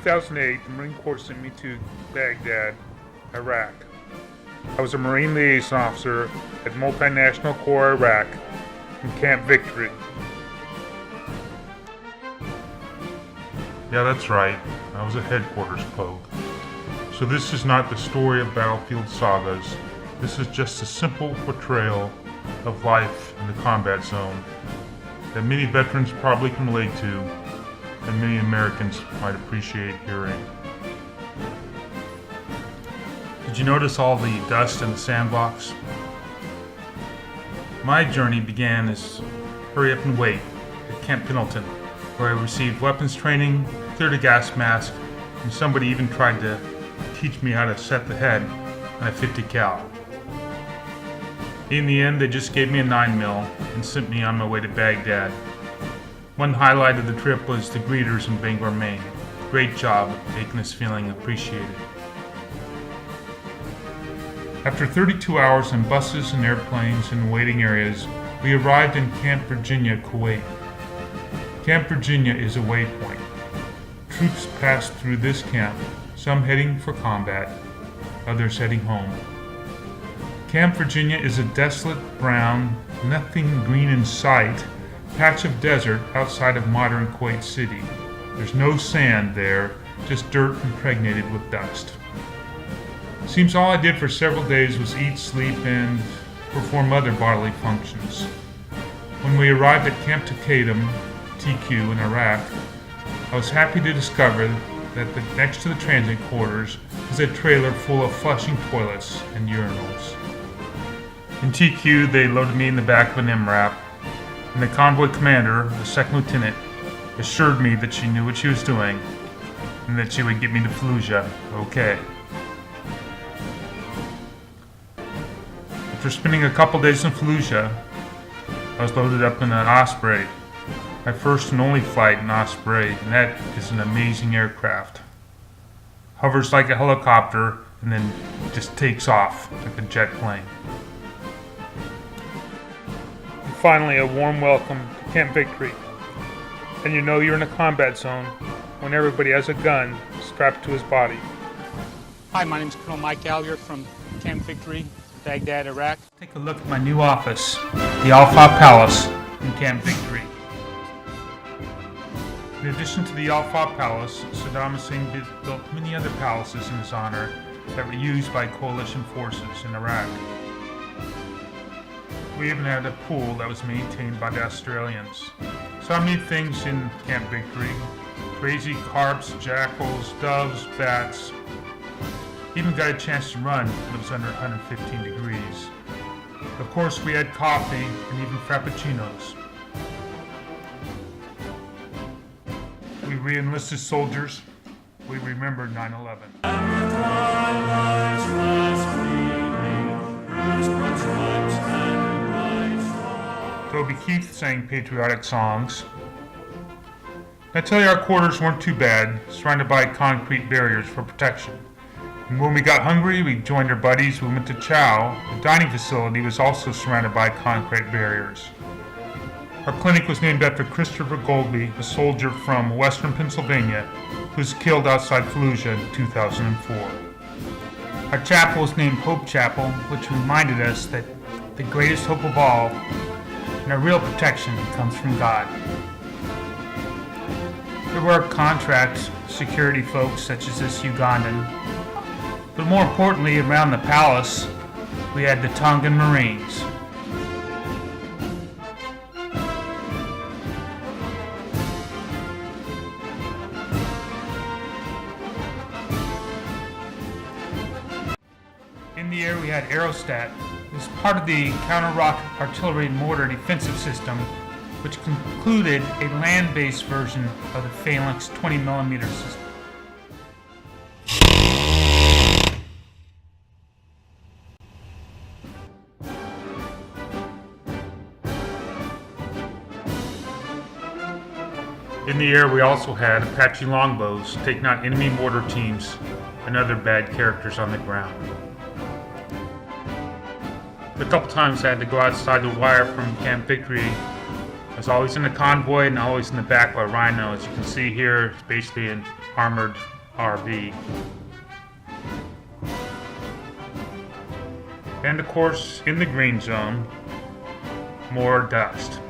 2008, the Marine Corps sent me to Baghdad, Iraq. I was a Marine Liaison Officer at Multinational Corps Iraq in Camp Victory. Yeah, that's right. I was a headquarters pogue. So this is not the story of battlefield sagas. This is just a simple portrayal of life in the combat zone that many veterans probably can relate to and many Americans might appreciate hearing. Did you notice all the dust in the sandbox? My journey began as hurry up and wait at Camp Pendleton, where I received weapons training, cleared a gas mask, and somebody even tried to teach me how to set the head on a 50 cal. In the end, they just gave me a 9mm and sent me on my way to Baghdad. One highlight of the trip was the greeters in Bangor, Maine. Great job making us feeling appreciated. After 32 hours in buses and airplanes and waiting areas, we arrived in Camp Virginia, Kuwait. Camp Virginia is a waypoint. Troops pass through this camp, some heading for combat, others heading home. Camp Virginia is a desolate, brown, nothing green in sight patch of desert outside of modern Kuwait City. There's no sand there, just dirt impregnated with dust. Seems all I did for several days was eat, sleep, and perform other bodily functions. When we arrived at Camp Takadum, TQ in Iraq, I was happy to discover that next to the transit quarters is a trailer full of flushing toilets and urinals. In TQ, they loaded me in the back of an MRAP, and the convoy commander, the second lieutenant, assured me that she knew what she was doing and that she would get me to Fallujah okay. After spending a couple days in Fallujah, I was loaded up in an Osprey, my first and only flight in Osprey, and that is an amazing aircraft. Hovers like a helicopter and then just takes off like a jet plane. And finally, a warm welcome to Camp Victory. And you know you're in a combat zone when everybody has a gun strapped to his body. Hi, my name is Colonel Mike Allier from Camp Victory, Baghdad, Iraq. Take a look at my new office, the Faw Palace in Camp Victory. In addition to the Faw Palace, Saddam Hussein built many other palaces in his honor that were used by coalition forces in Iraq. We even had a pool that was maintained by the Australians. Saw many things in Camp Victory: crazy carps, jackals, doves, bats. Even got a chance to run when it was under 115 degrees. Of course, we had coffee and even frappuccinos. We re-enlisted soldiers. We remembered 9/11. Toby Keith sang patriotic songs. I tell you, our quarters weren't too bad, surrounded by concrete barriers for protection. And when we got hungry, we joined our buddies. We went to Chow. The dining facility was also surrounded by concrete barriers. Our clinic was named after Christopher Goldby, a soldier from western Pennsylvania who was killed outside Fallujah in 2004. Our chapel was named Hope Chapel, which reminded us that the greatest hope of all and our real protection comes from God. There were contract security folks such as this Ugandan, but more importantly, around the palace, we had the Tongan Marines. In the air, we had Aerostat. It was part of the counter-rocket artillery and mortar defensive system, which included a land-based version of the Phalanx 20mm system. In the air, we also had Apache longbows taking out enemy mortar teams and other bad characters on the ground. A couple times I had to go outside the wire from Camp Victory. I was always in the convoy and always in the back by Rhino. As you can see here, it's basically an armored RV. And of course, in the green zone, more dust.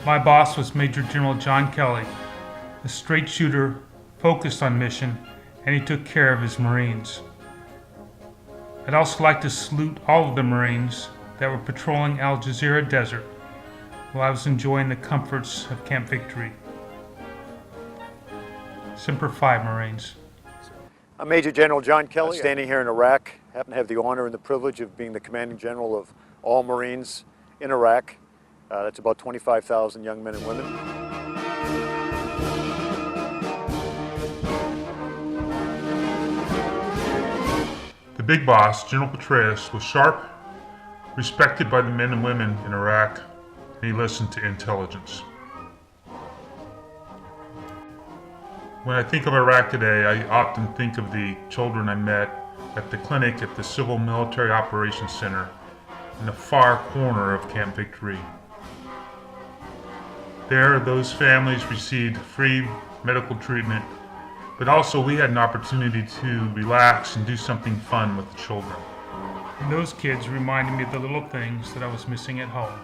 My boss was Major General John Kelly, a straight shooter focused on mission, and he took care of his Marines. I'd also like to salute all of the Marines that were patrolling Al Jazeera Desert while I was enjoying the comforts of Camp Victory. Semper Fi, Marines. I'm Major General John Kelly, standing here in Iraq. I happen to have the honor and the privilege of being the commanding general of all Marines in Iraq. That's about 25,000 young men and women. The big boss, General Petraeus, was sharp, respected by the men and women in Iraq, and he listened to intelligence. When I think of Iraq today, I often think of the children I met at the clinic at the Civil Military Operations Center in the far corner of Camp Victory. There, those families received free medical treatment, but also we had an opportunity to relax and do something fun with the children. And those kids reminded me of the little things that I was missing at home.